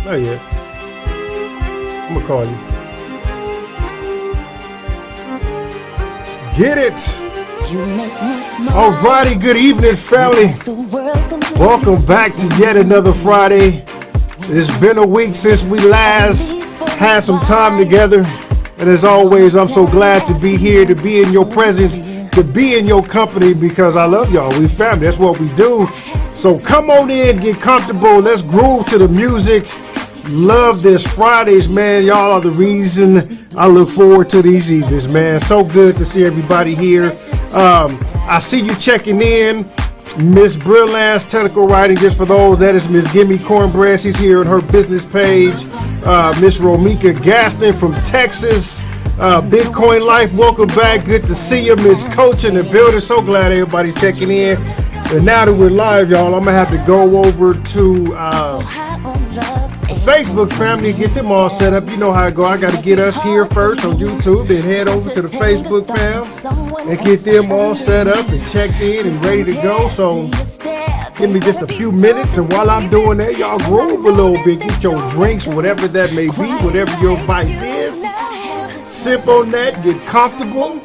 Not yet. I'm gonna call you. Let's get it. Alrighty, good evening, family. Welcome back to yet another Friday. It's been a week since we last had some time together. And as always, I'm so glad to be here, to be in your presence, to be in your company, because I love y'all. We family. That's what we do. So come on in, get comfortable. Let's groove to the music. Love this Fridays, man. Y'all are the reason I look forward to these evenings, man. So good to see everybody here. I see you checking in. Miss Brillant's technical writing, just for those, that is Miss Gimme Cornbread. She's here on her business page. Miss Romika Gaston from Texas. Bitcoin Life, welcome back. Good to see you. Miss Coach in the building. So glad everybody's checking in. And now that we're live, y'all, I'm going to have to go over to Facebook family, get them all set up. You know how I go. I got to get us here first on YouTube, then head over to the Facebook fam and get them all set up and checked in and ready to go. So give me just a few minutes, and while I'm doing that, y'all groove a little bit. Get your drinks, whatever that may be, whatever your vice is. Sip on that, get comfortable.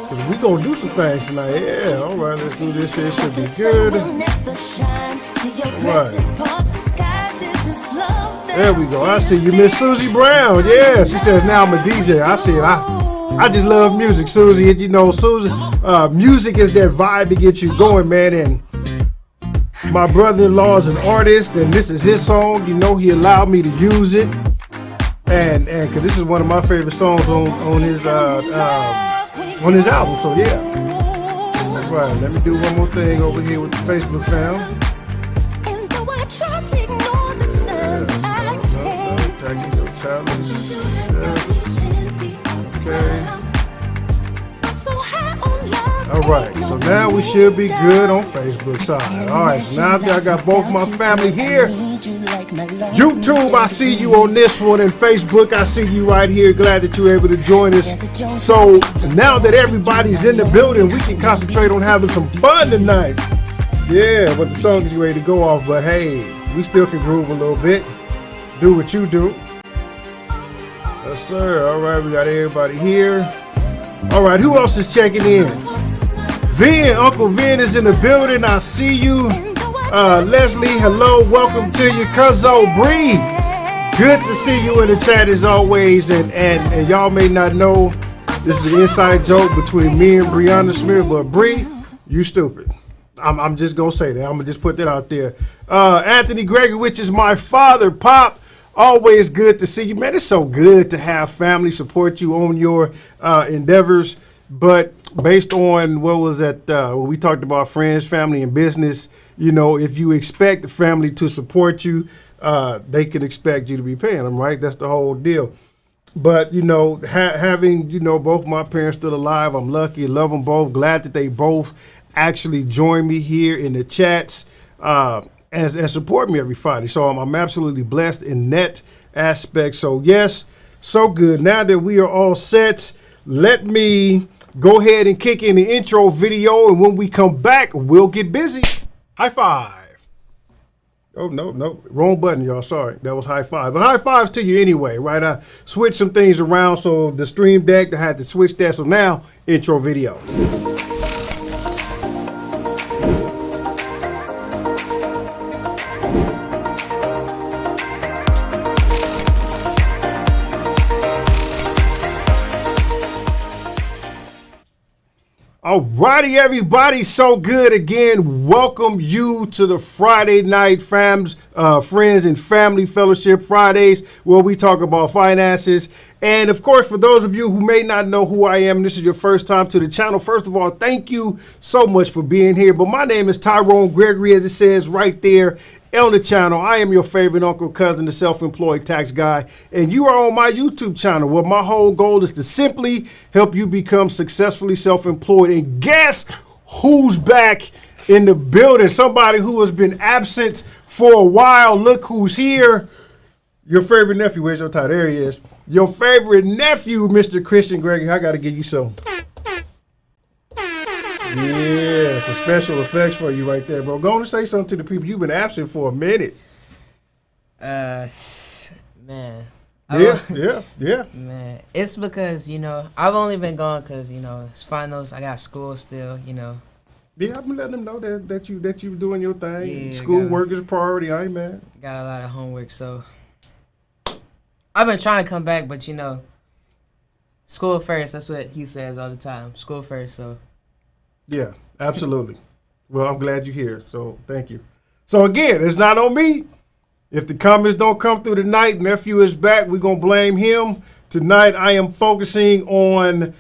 Cause we gonna do some things tonight. Yeah, all right, let's do this. It should be good. Right. There we go. I see you, Miss Susie Brown. Yeah, she says now I'm a DJ. I see it. I just love music, Susie. You know, Susie, music is that vibe to get you going, man. And my brother-in-law is an artist, and this is his song. You know, he allowed me to use it, and because this is one of my favorite songs on his album. So yeah. All right, let me do one more thing over here with the Facebook fam. Technical challenge. Yes. Okay. All right. So now we should be good on Facebook side. All right. So now I got both my family here. YouTube, I see you on this one, and Facebook, I see you right here. Glad that you're able to join us. So now that everybody's in the building, we can concentrate on having some fun tonight. Yeah, but the song is ready to go off. But hey, we still can groove a little bit. Do what you do. Yes, sir. All right, we got everybody here. All right, who else is checking in? Vin, Uncle Vin is in the building. I see you. Leslie, hello. Welcome to you. Cuzzo Bree. Good to see you in the chat as always. And y'all may not know, this is an inside joke between me and Brianna Smith, but Bree, you stupid. I'm just going to say that. I'm going to just put that out there. Anthony Gregory, which is my father, Pop. Always good to see you, man. It's so good to have family support you on your endeavors. But based on what was that, when we talked about friends, family, and business, you know, if you expect the family to support you, they can expect you to be paying them, right? That's the whole deal. But, you know, having, you know, both my parents still alive, I'm lucky, love them both. Glad that they both actually join me here in the chats. And support me every Friday. So I'm absolutely blessed in that aspect. So yes, so good. Now that we are all set, let me go ahead and kick in the intro video. And when we come back, we'll get busy. High five. Oh, no, wrong button, y'all. Sorry, that was high five. But high fives to you anyway, right? I switched some things around. So the stream deck, I had to switch that. So now, intro video. Alrighty, everybody, so good again. Welcome you to the Friday night friends and family fellowship Fridays, where we talk about finances. And of course, for those of you who may not know who I am, this is your first time to the channel. First of all, thank you so much for being here. But my name is Tyrone Gregory, as it says right there on the channel. I am your favorite uncle, cousin, the self-employed tax guy, and you are on my YouTube channel, where my whole goal is to simply help you become successfully self-employed. And guess who's back in the building? Somebody who has been absent for a while. Look who's here. Your favorite nephew. Where's your tie? There he is. Your favorite nephew, Mr. Christian Gregory. I got to give you some. Yeah, some special effects for you right there, bro. Go on and say something to the people. You've been absent for a minute. Man. Yeah. Man, it's because, I've only been gone because, it's finals. I got school still, Yeah, I've been letting them know that you doing your thing. Yeah, School work is a priority. I ain't mad. Got a lot of homework, so I've been trying to come back, but, school first. That's what he says all the time. School first, so. Yeah, absolutely. Well, I'm glad you're here, so thank you. So, again, it's not on me. If the comments don't come through tonight, nephew is back. We're going to blame him. Tonight, I am focusing on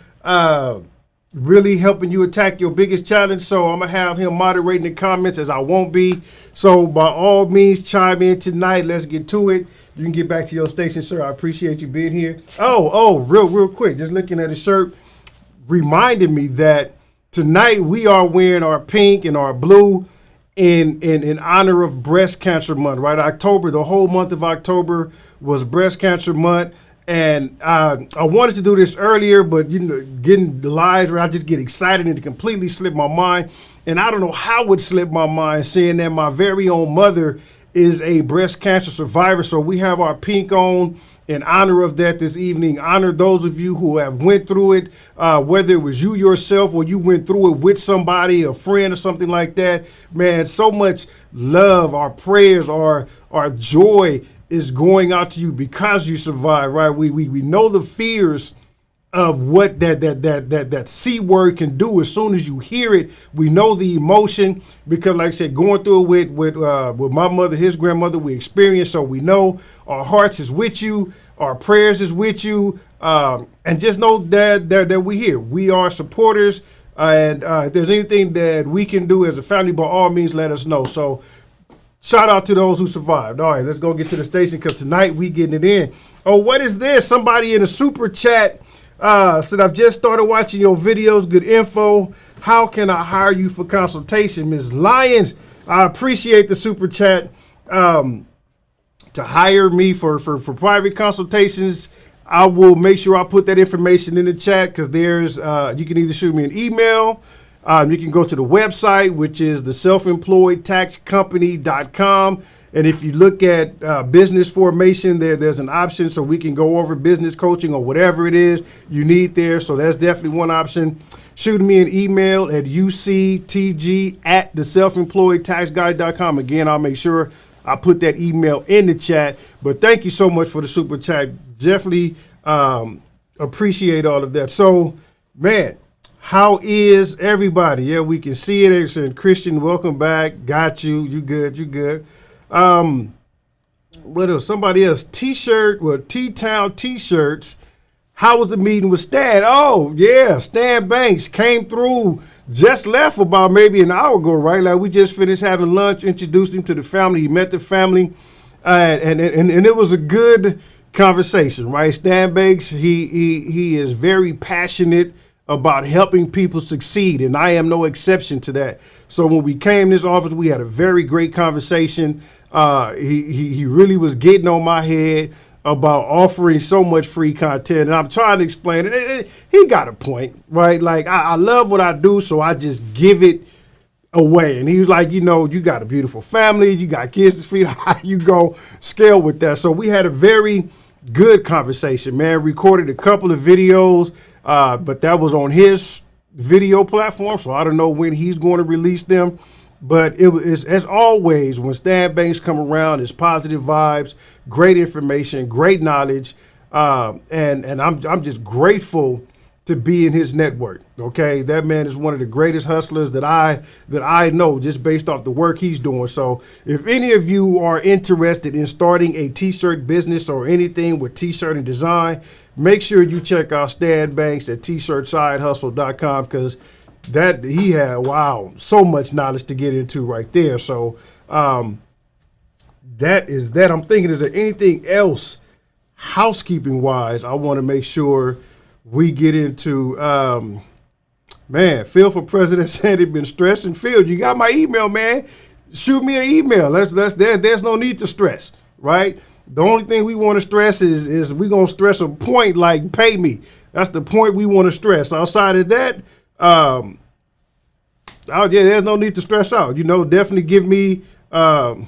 really helping you attack your biggest challenge. So I'm going to have him moderating the comments as I won't be. So by all means, chime in tonight. Let's get to it. You can get back to your station, sir. I appreciate you being here. Real quick. Just looking at his shirt reminded me that tonight we are wearing our pink and our blue in honor of Breast Cancer Month, right? October, the whole month of October was Breast Cancer Month. And I wanted to do this earlier, but, getting the lives where I just get excited and it completely slipped my mind. And I don't know how it slipped my mind, seeing that my very own mother is a breast cancer survivor. So we have our pink on in honor of that this evening. Honor those of you who have went through it, whether it was you yourself or you went through it with somebody, a friend or something like that. Man, so much love, our prayers, our joy is going out to you because you survived, right? We know the fears of what that C word can do as soon as you hear it. We know the emotion because, like I said, going through it with my mother, his grandmother, we experienced, so we know our hearts is with you, our prayers is with you, and just know that we here. We are supporters, and if there's anything that we can do as a family, by all means, let us know. So shout out to those who survived. All right, let's go get to the station because tonight we getting it in. Oh, what is this? Somebody in the super chat said, I've just started watching your videos. Good info. How can I hire you for consultation? Ms. Lyons, I appreciate the super chat. To hire me for private consultations, I will make sure I put that information in the chat because there's, you can either shoot me an email. You can go to the website, which is the self-employedtaxcompany.com. And if you look at business formation, there's an option so we can go over business coaching or whatever it is you need there. So that's definitely one option. Shoot me an email at uctg@theselfemployedtaxguide.com. Again, I'll make sure I put that email in the chat. But thank you so much for the super chat. Definitely appreciate all of that. So, man, how is everybody? Yeah, we can see it. It's saying, Christian, welcome back. Got you. You good. What else? Somebody else. T-Town T-shirts. How was the meeting with Stan? Oh, yeah. Stan Banks came through, just left about maybe an hour ago, right? Like we just finished having lunch, introduced him to the family. He met the family, and it was a good conversation, right? Stan Banks, he is very passionate about helping people succeed, and I am no exception to that. So when we came to this office, we had a very great conversation. He really was getting on my head about offering so much free content, and I'm trying to explain it. He got a point, right? Like, I love what I do, so I just give it away. And he was like, you got a beautiful family, you got kids to feed, how you go scale with that? So we had a very good conversation, man. Recorded a couple of videos, but that was on his video platform, so I don't know when he's going to release them. But it was, as always, when Stan Banks come around, it's positive vibes, great information, great knowledge, and I'm just grateful to be in his network. Okay, that man is one of the greatest hustlers that I know, just based off the work he's doing. So if any of you are interested in starting a t-shirt business or anything with t-shirt and design, make sure you check out Stan Banks at t-shirtsidehustle.com because that he had, so much knowledge to get into right there. So that is that. I'm thinking, is there anything else housekeeping wise I want to make sure we get into? Man, Phil for president said he'd been stressing. Phil, you got my email, man. Shoot me an email. There's no need to stress, right? The only thing we want to stress is we're going to stress a point like pay me. That's the point we want to stress. Outside of that, Oh yeah, there's no need to stress out. You know, definitely give me. I'm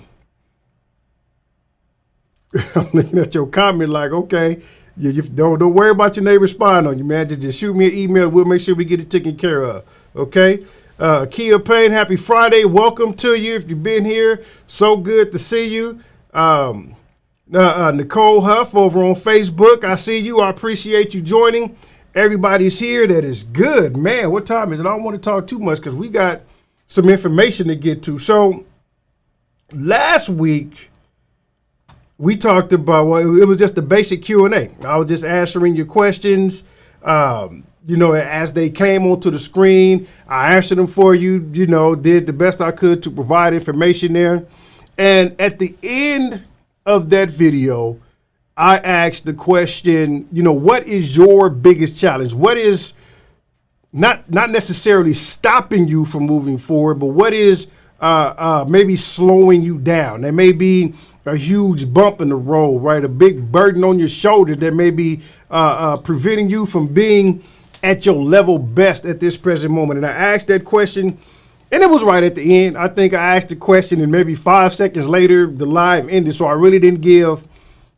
looking at your comment like, okay, you don't worry about your neighbor spying on you, man. Just shoot me an email. We'll make sure we get it taken care of. Okay. Kia Payne, happy Friday. Welcome to you. If you've been here, so good to see you. Nicole Huff over on Facebook. I see you. I appreciate you joining. Everybody's here. That is good, man. What time is it? I don't want to talk too much because we got some information to get to. So last week we talked about, well, it was just the basic Q&A. I was just answering your questions. You know, as they came onto the screen, I answered them for you, you know, did the best I could to provide information there. And at the end of that video, I asked the question, you know, what is your biggest challenge? What is not necessarily stopping you from moving forward, but what is maybe slowing you down? There may be a huge bump in the road, right? A big burden on your shoulder that may be preventing you from being at your level best at this present moment. And I asked that question, and it was right at the end. I think I asked the question, and maybe 5 seconds later, the live ended. So I really didn't give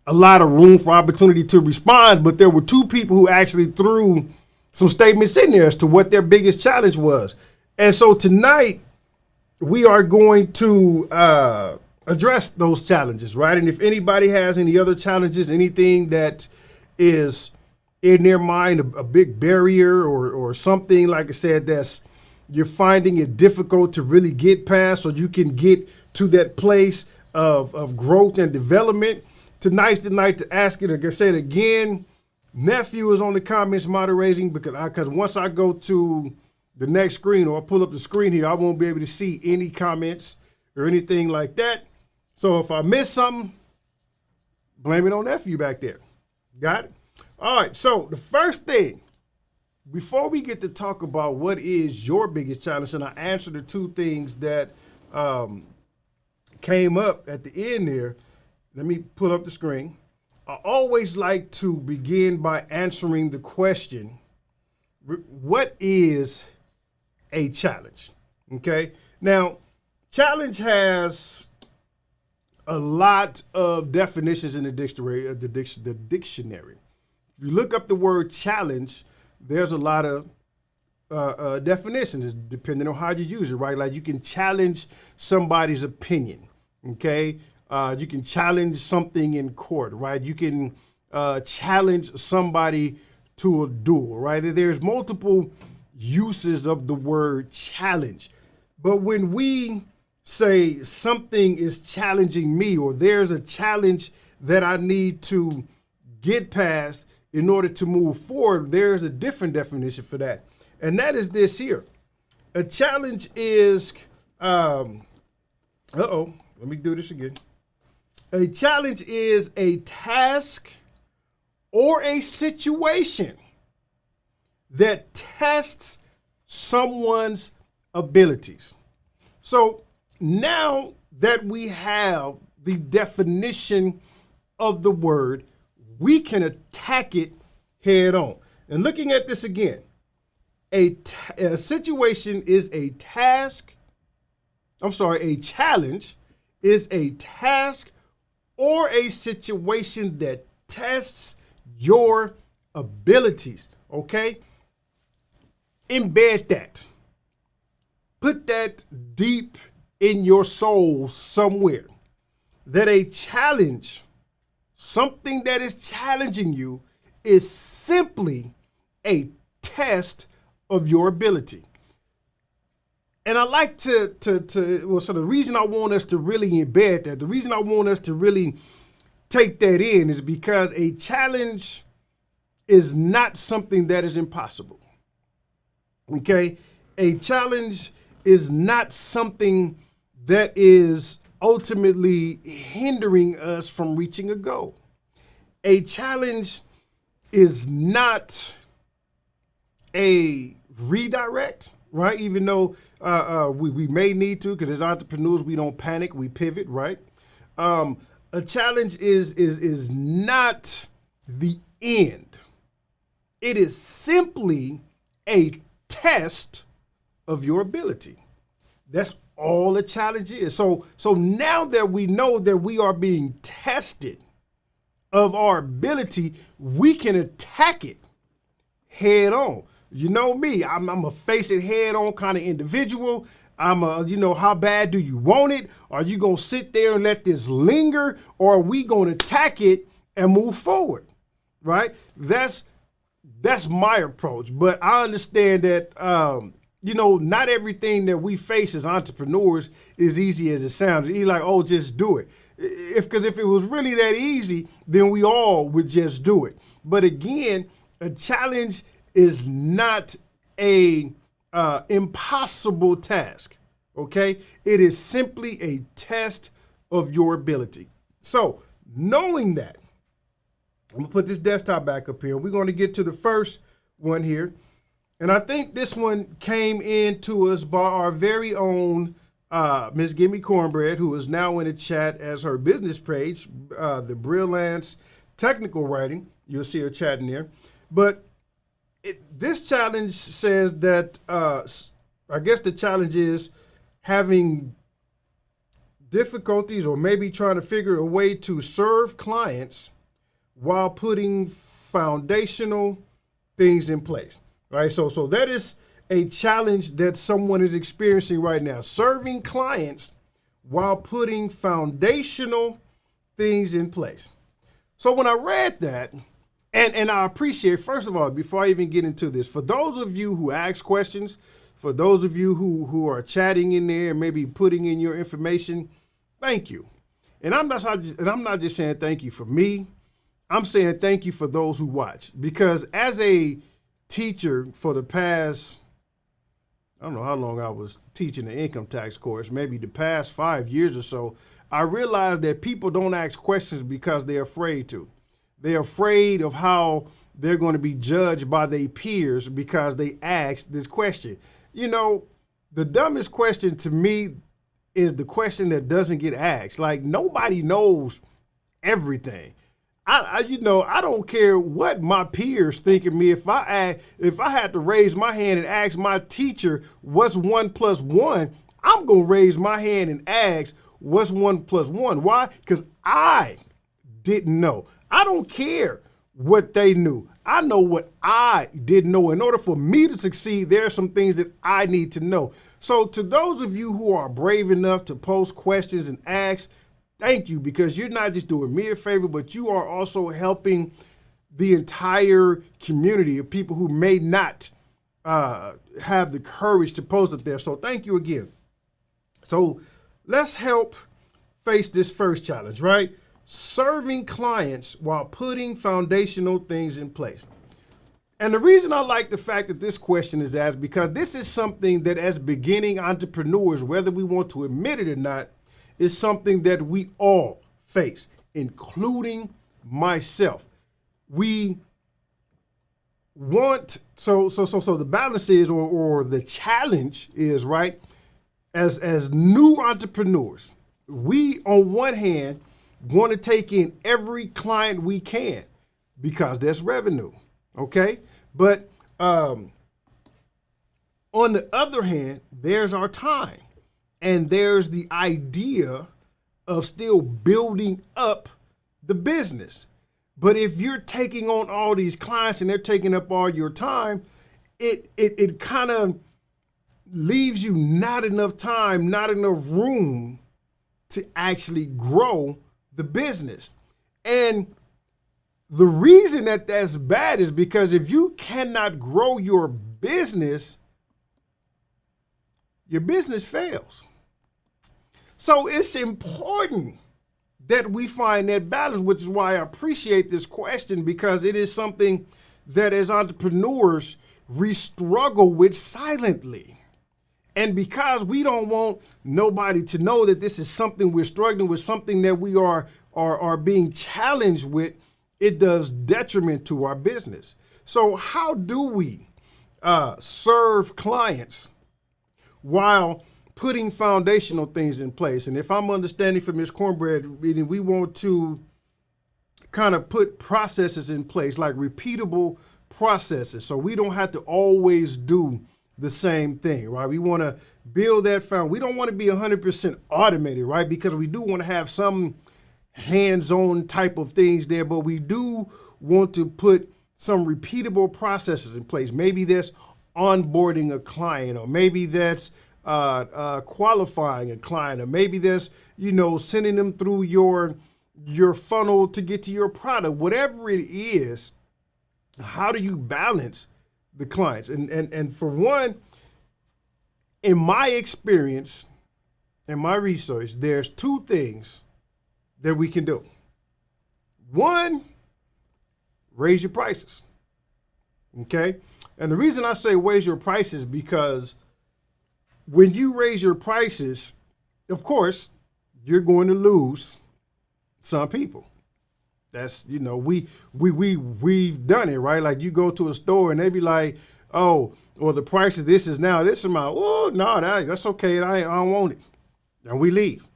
a lot of room for opportunity to respond. But there were two people who actually threw some statements in there as to what their biggest challenge was. And so tonight, we are going to address those challenges, right? And if anybody has any other challenges, anything that is in their mind, a big barrier or something, like I said, that's you're finding it difficult to really get past so you can get to that place of growth and development, tonight's the night to ask it. Like I said again, nephew is on the comments moderating because once I go to the next screen or I pull up the screen here, I won't be able to see any comments or anything like that. So if I miss something, blame it on nephew back there. Got it? All right, so the first thing, before we get to talk about what is your biggest challenge, and I answer the two things that came up at the end there, let me pull up the screen. I always like to begin by answering the question, what is a challenge? Okay, now challenge has a lot of definitions in the dictionary. The dictionary. If you look up the word challenge, there's a lot of definitions depending on how you use it, right? Like you can challenge somebody's opinion, okay? You can challenge something in court, right? You can challenge somebody to a duel, right? There's multiple uses of the word challenge. But when we say something is challenging me or there's a challenge that I need to get past in order to move forward, there's a different definition for that. And that is this here. A challenge is, let me do this again. A challenge is a task or a situation that tests someone's abilities. So now that we have the definition of the word, we can attack it head on. And looking at this again, a situation is a task. A challenge is a task or a situation that tests your abilities, okay? Embed that. Put that deep in your soul somewhere. That a challenge, something that is challenging you, is simply a test of your ability. And I like so the reason I want us to really embed that, the reason I want us to really take that in is because a challenge is not something that is impossible. Okay? A challenge is not something that is ultimately hindering us from reaching a goal. A challenge is not a redirect, right? Even though we may need to, because as entrepreneurs, we don't panic, we pivot, right? A challenge is not the end. It is simply a test of your ability. That's all the challenge is. So now that we know that we are being tested of our ability, we can attack it head on. You know me, I'm a face it head on kind of individual. I'm a, how bad do you want it? Are you going to sit there and let this linger, or are we going to attack it and move forward? Right? That's my approach. But I understand that, not everything that we face as entrepreneurs is easy as it sounds. You're like, oh, just do it. Because if it was really that easy, then we all would just do it. But again, a challenge is not a impossible task, okay? It is simply a test of your ability. So knowing that, I'm gonna put this desktop back up here. We're gonna get to the first one here. And I think this one came in to us by our very own Miss Gimme Cornbread, who is now in the chat as her business page, the Brilliance Technical Writing. You'll see her chatting there. But this challenge says that, I guess the challenge is having difficulties or maybe trying to figure a way to serve clients while putting foundational things in place, right? So that is a challenge that someone is experiencing right now, serving clients while putting foundational things in place. So when I read that, and I appreciate, first of all, before I even get into this, for those of you who ask questions, for those of you who are chatting in there and maybe putting in your information, thank you. And I'm not just saying thank you for me. I'm saying thank you for those who watch. Because as a teacher for the past, I don't know how long I was teaching the income tax course, maybe the past 5 years or so, I realized that people don't ask questions because they're afraid to. They're afraid of how they're going to be judged by their peers because they asked this question. The dumbest question to me is the question that doesn't get asked. Like, nobody knows everything. I don't care what my peers think of me. If I had to raise my hand and ask my teacher what's 1 + 1, I'm going to raise my hand and ask what's 1 + 1. Why? Because I didn't know. I don't care what they knew. I know what I didn't know. In order for me to succeed, there are some things that I need to know. So to those of you who are brave enough to post questions and ask, thank you, because you're not just doing me a favor, but you are also helping the entire community of people who may not have the courage to post up there. So thank you again. So let's help face this first challenge, right? Serving clients while putting foundational things in place. And the reason I like the fact that this question is asked, because this is something that as beginning entrepreneurs, whether we want to admit it or not, is something that we all face, including myself. We want, so the balance is, or the challenge is, right, as new entrepreneurs, we on one hand want to take in every client we can because there's revenue, okay? But on the other hand, there's our time, and there's the idea of still building up the business. But if you're taking on all these clients and they're taking up all your time, it kind of leaves you not enough time, not enough room to actually grow the business. And the reason that that's bad is because if you cannot grow your business fails. So it's important that we find that balance, which is why I appreciate this question, because it is something that as entrepreneurs we struggle with silently. And because we don't want nobody to know that this is something we're struggling with, something that we are being challenged with, it does detriment to our business. So how do we serve clients while putting foundational things in place? And if I'm understanding from Ms. Cornbread, we want to kind of put processes in place, like repeatable processes, so we don't have to always do the same thing, right? We want to build that found. We don't want to be 100% automated, right? Because we do want to have some hands-on type of things there, but we do want to put some repeatable processes in place. Maybe that's onboarding a client, or maybe that's qualifying a client, or maybe that's, sending them through your funnel to get to your product. Whatever it is, how do you balance the clients? And for one, in my experience and my research, there's two things that we can do. One, raise your prices. Okay? And the reason I say raise your prices because when you raise your prices, of course, you're going to lose some people. That's, we've done it, right? Like you go to a store and they be like, oh, or the price of this is now this amount. Oh, no, that's okay. I don't want it. And we leave.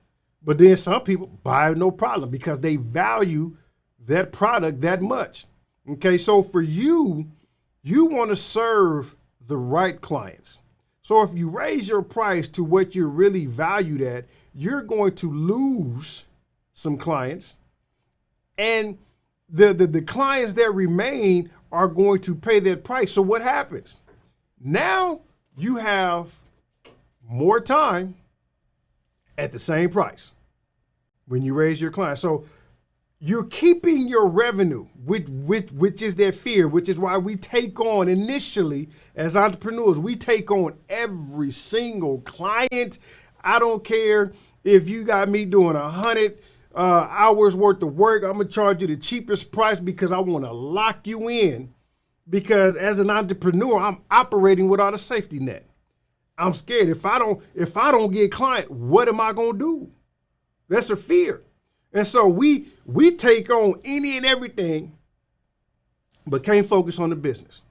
But then some people buy no problem because they value that product that much. Okay, so for you, you want to serve the right clients. So if you raise your price to what you're really valued at, you're going to lose some clients. And the clients that remain are going to pay that price. So what happens? Now you have more time at the same price when you raise your clients. So you're keeping your revenue, which is their fear, which is why we take on initially as entrepreneurs, we take on every single client. I don't care if you got me doing 100 hours worth of work. I'm going to charge you the cheapest price because I want to lock you in. Because as an entrepreneur, I'm operating without a safety net. I'm scared. If I don't get a client, what am I going to do? That's a fear. And so we take on any and everything, but can't focus on the business.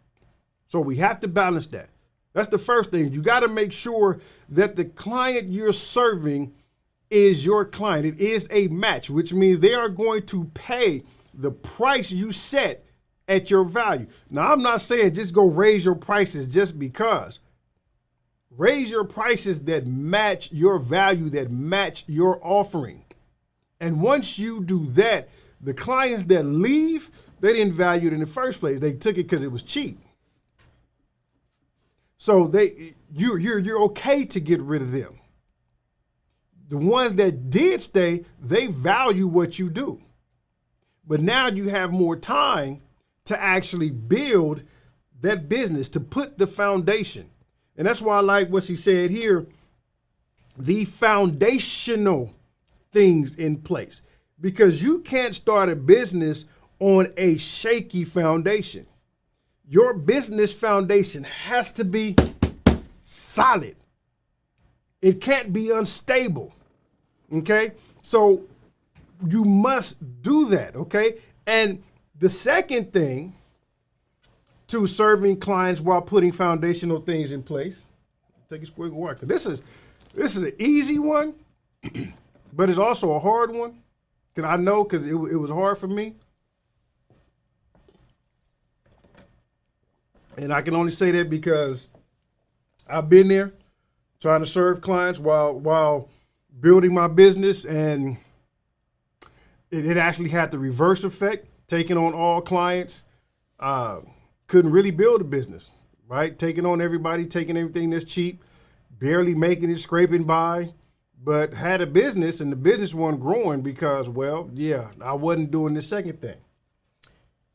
So we have to balance that. That's the first thing. You got to make sure that the client you're serving is your client. It is a match, which means they are going to pay the price you set at your value. Now, I'm not saying just go raise your prices just because. Raise your prices that match your value, that match your offering. And once you do that, the clients that leave, they didn't value it in the first place. They took it because it was cheap. So you're okay to get rid of them. The ones that did stay, they value what you do. But now you have more time to actually build that business, to put the foundation. And that's why I like what she said here, the foundational things in place. Because you can't start a business on a shaky foundation. Your business foundation has to be solid. It can't be unstable. Okay? So you must do that, okay? And the second thing to serving clients while putting foundational things in place, take a squig of water, because this is an easy one, but it's also a hard one. Because I know, because it was hard for me. And I can only say that because I've been there trying to serve clients while building my business, and it actually had the reverse effect, taking on all clients. Couldn't really build a business, right? Taking on everybody, taking everything that's cheap, barely making it, scraping by, but had a business, and the business wasn't growing because, well, yeah, I wasn't doing the second thing.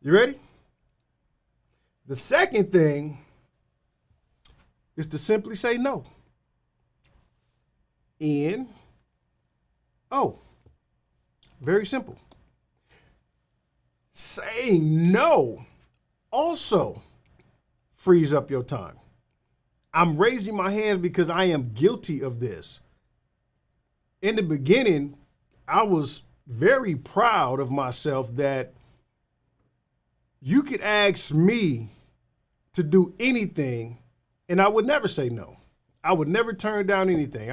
You ready? The second thing is to simply say no. N-O. Very simple. Saying no also frees up your time. I'm raising my hand because I am guilty of this. In the beginning, I was very proud of myself that you could ask me to do anything and I would never say no. I would never turn down anything.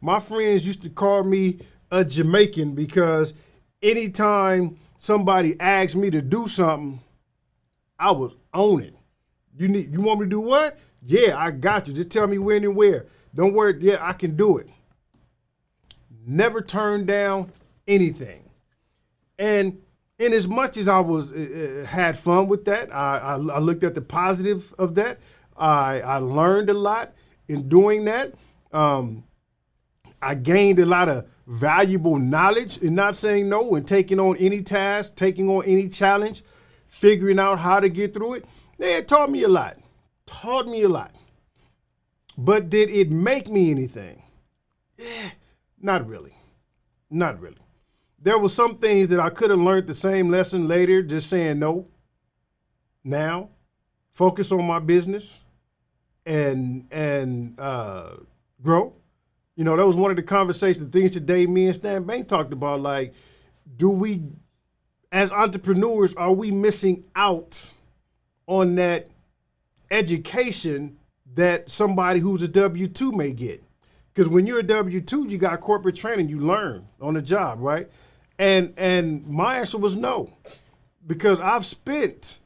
My friends used to call me a Jamaican because anytime somebody asked me to do something, I was on it. You want me to do what? Yeah, I got you. Just tell me when and where. Don't worry. Yeah, I can do it. Never turn down anything. And in as much as I was had fun with that, I looked at the positive of that. I learned a lot in doing that. I gained a lot of valuable knowledge in not saying no and taking on any task, taking on any challenge, figuring out how to get through it. It taught me a lot. Taught me a lot. But did it make me anything? Not really. Not really. There were some things that I could have learned the same lesson later, just saying no. Now, focus on my business and grow. You know, that was one of the conversations, things today me and Stan Bank talked about, like, do we, as entrepreneurs, are we missing out on that education that somebody who's a W-2 may get? Because when you're a W-2, you got corporate training, you learn on the job, right? And my answer was no, because I've spent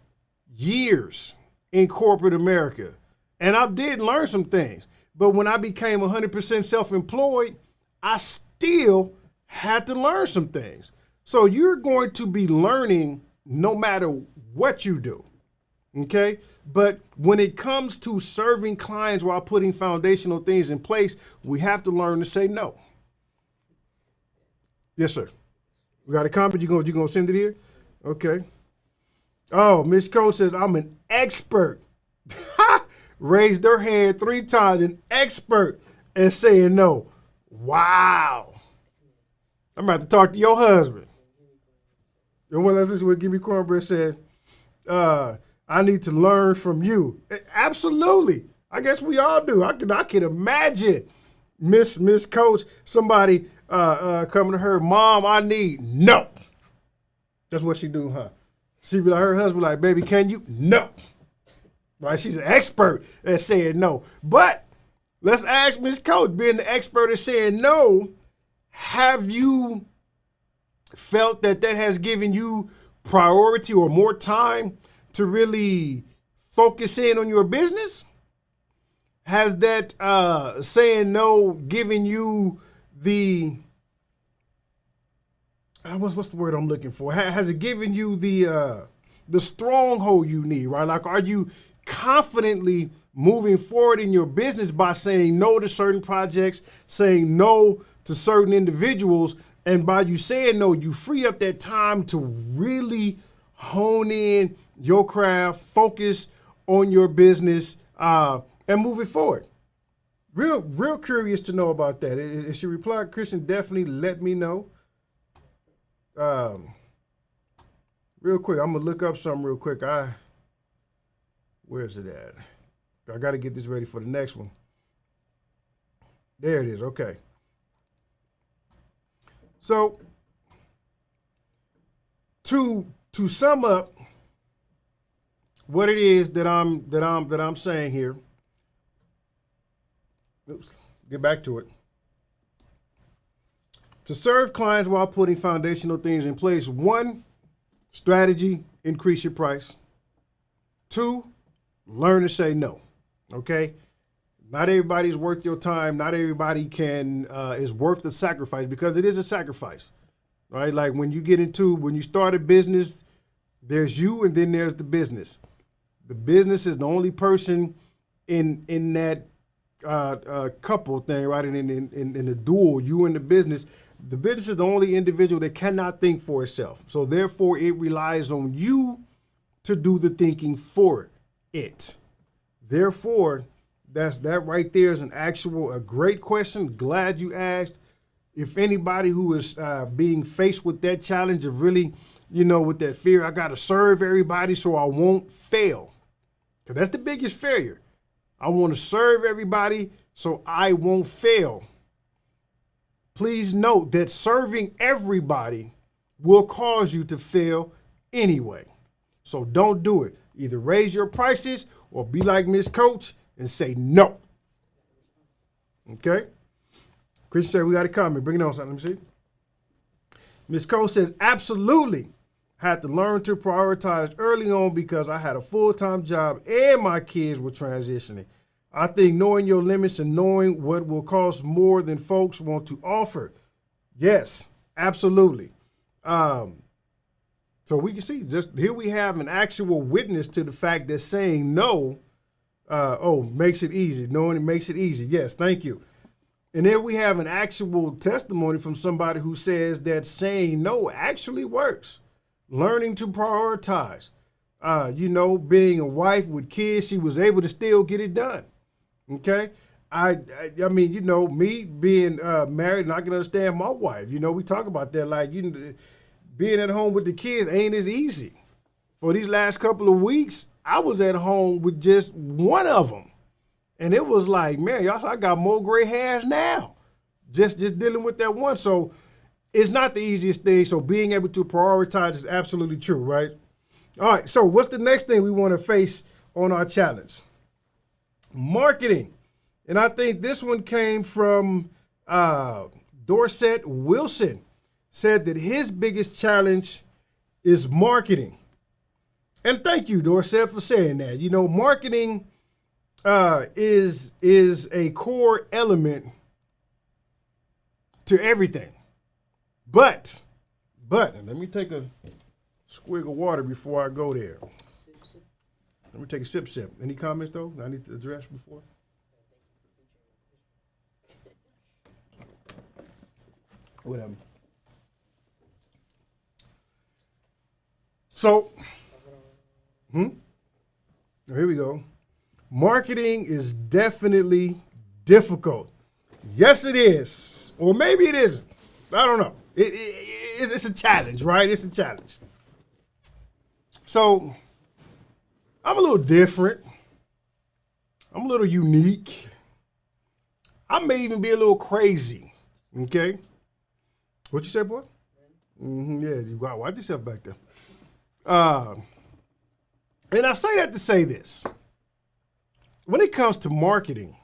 years in corporate America, and I did learn some things. But when I became 100% self-employed, I still had to learn some things. So you're going to be learning no matter what you do, okay? But when it comes to serving clients while putting foundational things in place, we have to learn to say no. Yes, sir. We got a comment? You gonna send it here? Okay. Oh, Miss Cole says, I'm an expert. Raised their hand 3 times, an expert at saying no. Wow. I'm about to talk to your husband. And what else is what Give Me Cornbread says, I need to learn from you. Absolutely. I guess we all do. I can imagine Miss Coach, somebody coming to her, Mom, I need no. That's what she do, huh? She be like, her husband like, baby, can you? No. Right? She's an expert at saying no. But let's ask Miss Coach, being the expert at saying no, have you felt that has given you priority or more time to really focus in on your business? Has that saying no given you the what's the word I'm looking for? Has it given you the stronghold you need, right? Like, are you confidently moving forward in your business by saying no to certain projects, saying no to certain individuals, and by you saying no, you free up that time to really hone in your craft, focus on your business, and move it forward. Real curious to know about that. If she replied, Christian, definitely let me know. Real quick, I'm gonna look up something real quick. Where's it at? I got to get this ready for the next one. There it is. Okay. So to sum up what it is that I'm saying here. Oops, get back to it. To serve clients while putting foundational things in place, 1, strategy, increase your price. 2, learn to say no, okay? Not everybody's worth your time. Not everybody is worth the sacrifice, because it is a sacrifice, right? Like when you start a business, there's you and then there's the business. The business is the only person in that couple thing, right? In the dual, you and the business is the only individual that cannot think for itself. So therefore, it relies on you to do the thinking for it. Therefore, that right there is a great question. Glad you asked. If anybody who is being faced with that challenge of really, with that fear, I got to serve everybody so I won't fail. Because that's the biggest failure. I want to serve everybody so I won't fail. Please note that serving everybody will cause you to fail anyway. So don't do it. Either raise your prices or be like Miss Coach and say no. Okay? Christian said we got a comment. Bring it on, son. Let me see. Miss Coach says, absolutely. Had to learn to prioritize early on because I had a full-time job and my kids were transitioning. I think knowing your limits and knowing what will cost more than folks want to offer. Yes, absolutely. So we can see just here we have an actual witness to the fact that saying no, makes it easy. Knowing it makes it easy. Yes, thank you. And then we have an actual testimony from somebody who says that saying no actually works. Learning to prioritize. Being a wife with kids, she was able to still get it done. Okay? I mean, me being married, and I can understand my wife. We talk about that, like, being at home with the kids ain't as easy. For these last couple of weeks, I was at home with just one of them. And it was like, man, y'all, I got more gray hairs now. Just dealing with that one. So it's not the easiest thing. So being able to prioritize is absolutely true, right? All right, so what's the next thing we want to face on our challenge? Marketing. And I think this one came from Dorset Wilson, said that his biggest challenge is marketing. And thank you, Dorset, for saying that. Marketing is a core element to everything. But, and let me take a swig of water before I go there. Let me take a sip. Any comments, though, I need to address before? Whatever. So, here we go. Marketing is definitely difficult. Yes, it is. Or maybe it isn't. I don't know. It's a challenge, right? It's a challenge. So, I'm a little different. I'm a little unique. I may even be a little crazy. Okay? What you say, boy? Yeah, you got to watch yourself back there. And I say that to say this. When it comes to marketing,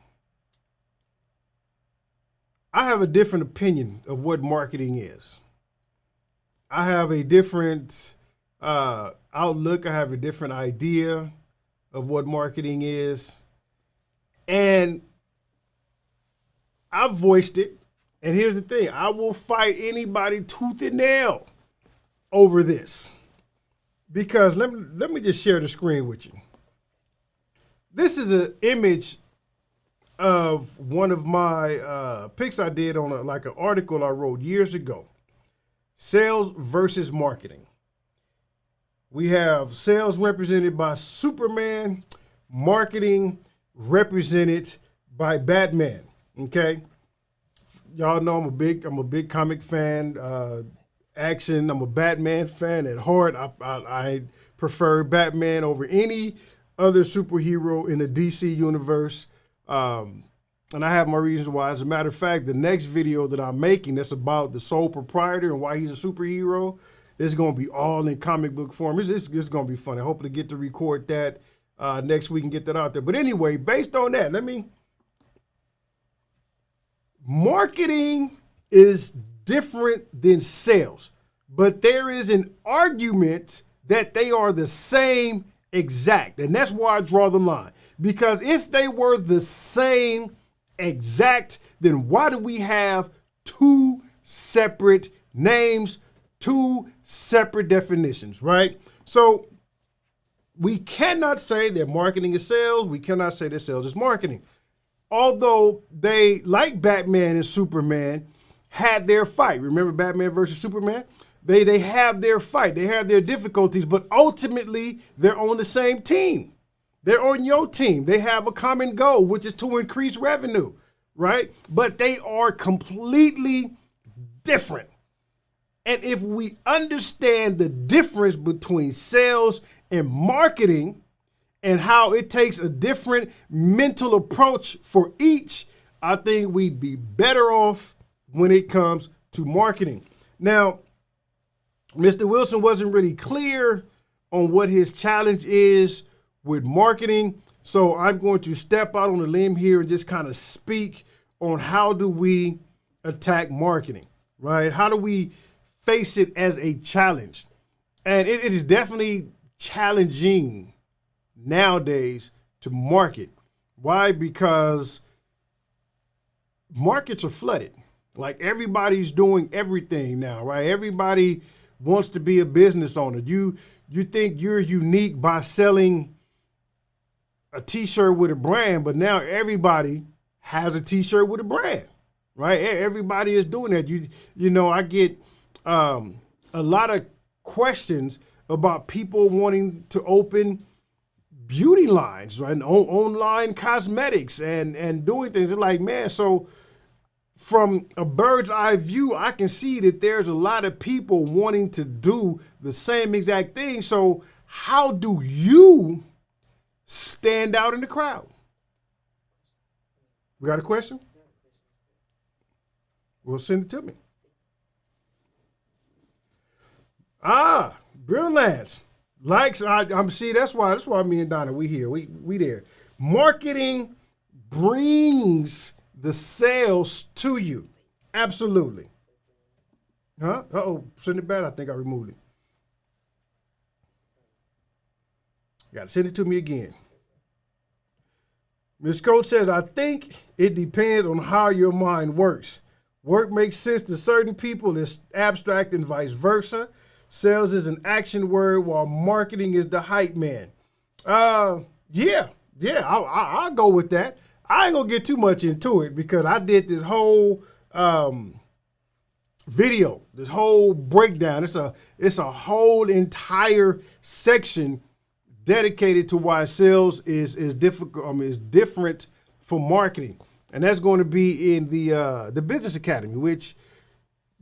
I have a different opinion of what marketing is. I have a different outlook. I have a different idea of what marketing is. And I've voiced it. And here's the thing. I will fight anybody tooth and nail over this. Because let me just share the screen with you. This is an image of one of my pics I did on an article I wrote years ago. Sales versus marketing. We have sales represented by Superman, marketing represented by Batman. Okay, y'all know I'm a big comic fan. Action. I'm a Batman fan at heart. I prefer Batman over any other superhero in the DC universe. And I have my reasons why. As a matter of fact, the next video that I'm making that's about the sole proprietor and why he's a superhero is going to be all in comic book form. It's going to be fun. I hope to get to record that next week and get that out there. But anyway, based on that, marketing is different than sales, but there is an argument that they are the same exact. And that's why I draw the line. Because if they were the same exact, then why do we have two separate names, two separate definitions, right? So we cannot say that marketing is sales. We cannot say that sales is marketing. Although they, like Batman and Superman, had their fight. Remember Batman versus Superman? They have their fight. They have their difficulties, but ultimately they're on the same team. They're on your team. They have a common goal, which is to increase revenue, right? But they are completely different. And if we understand the difference between sales and marketing and how it takes a different mental approach for each, I think we'd be better off when it comes to marketing. Now, Mr. Wilson wasn't really clear on what his challenge is with marketing. So I'm going to step out on a limb here and just kind of speak on how do we attack marketing, right? How do we face it as a challenge? And it is definitely challenging nowadays to market. Why? Because markets are flooded. Like everybody's doing everything now, right? Everybody wants to be a business owner. You think you're unique by selling a T-shirt with a brand, but now everybody has a T-shirt with a brand, right? Everybody is doing that. You know, I get a lot of questions about people wanting to open beauty lines, right? And online cosmetics and doing things. It's like, man, so from a bird's eye view, I can see that there's a lot of people wanting to do the same exact thing. So how do you stand out in the crowd? We got a question? Well, send it to me. Brilliant. Likes, I'm see, that's why me and Donna, we here, we there. Marketing brings the sales to you. Absolutely. Huh? Uh-oh, send it back. I think I removed it. You got to send it to me again. Ms. Coach says, I think it depends on how your mind works. Work makes sense to certain people. It's abstract and vice versa. Sales is an action word while marketing is the hype man. Yeah, I'll go with that. I ain't gonna get too much into it because I did this whole video, this whole breakdown. It's a whole entire section dedicated to why sales is difficult. I mean, it's different for marketing, and that's going to be in the Business Academy, which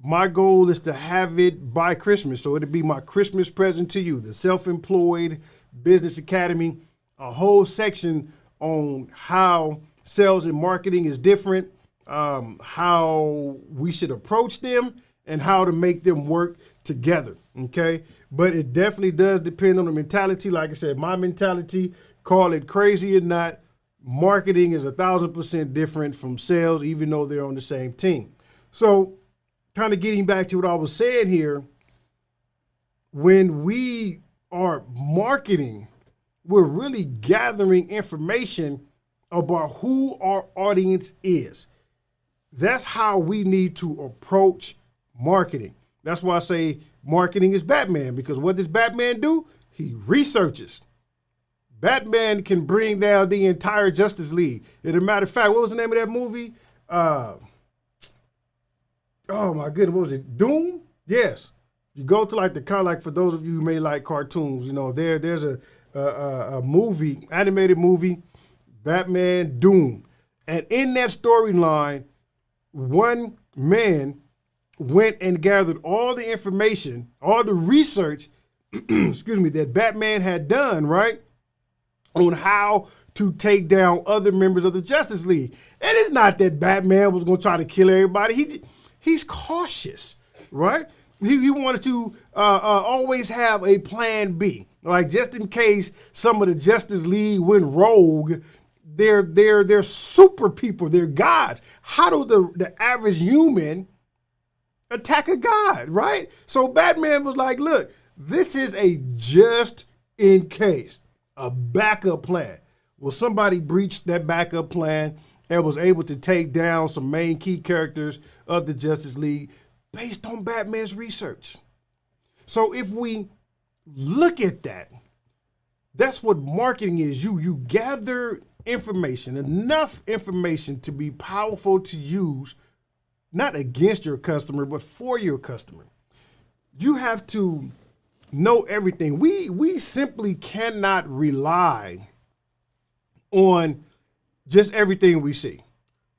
my goal is to have it by Christmas. So it'll be my Christmas present to you, the Self-Employed Business Academy, a whole section on how sales and marketing is different, how we should approach them, and how to make them work together, okay? But it definitely does depend on the mentality. Like I said, my mentality, call it crazy or not, marketing is 1,000% different from sales, even though they're on the same team. So kind of getting back to what I was saying here, when we are marketing, we're really gathering information about who our audience is. That's how we need to approach marketing. That's why I say marketing is Batman, because what does Batman do? He researches. Batman can bring down the entire Justice League. As a matter of fact, what was the name of that movie? Oh my goodness, what was it? Doom? Yes. You go to like the kind of like for those of you who may like cartoons, you know, there's a movie, animated movie, Batman Doom. And in that storyline, one man went and gathered all the information, all the research, excuse me, that Batman had done, right? On how to take down other members of the Justice League. And it's not that Batman was going to try to kill everybody. He's cautious, right? He wanted to always have a plan B. Like just in case some of the Justice League went rogue, they're super people, they're gods. How do the average human attack a god, right? So Batman was like, look, this is a just in case, a backup plan. Well, somebody breached that backup plan and was able to take down some main key characters of the Justice League based on Batman's research. So if we look at that, that's what marketing is. You gather information, enough information to be powerful to use, not against your customer, but for your customer. You have to know everything. We simply cannot rely on just everything we see,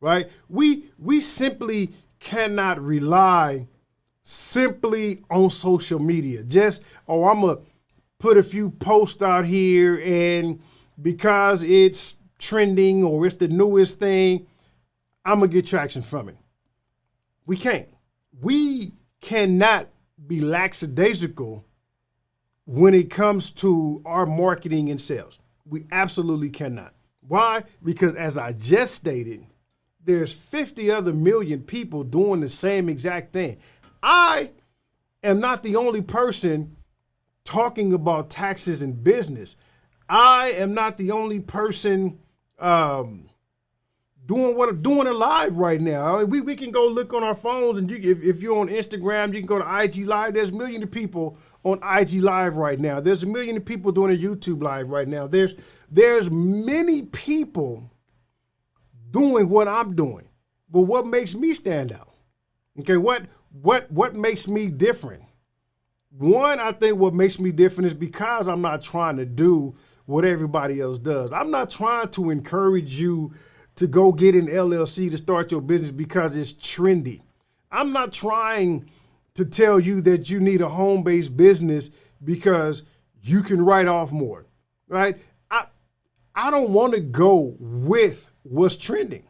right? We simply cannot rely simply on social media. Just, oh, I'm going to put a few posts out here and because it's trending or it's the newest thing, I'm going to get traction from it. We can't. We cannot be lackadaisical when it comes to our marketing and sales. We absolutely cannot. Why? Because as I just stated, there's 50 other million people doing the same exact thing. I am not the only person talking about taxes in business. I am not the only person doing it live right now. I mean, we can go look on our phones, and if you're on Instagram, you can go to IG Live. There's millions of people on IG Live right now. There's a million of people doing a YouTube Live right now. There's many people doing what I'm doing. But what makes me stand out? Okay, what makes me different? One, I think what makes me different is because I'm not trying to do what everybody else does. I'm not trying to encourage you to go get an LLC to start your business because it's trendy. I'm not trying to tell you that you need a home-based business because you can write off more, right? I don't want to go with what's trending.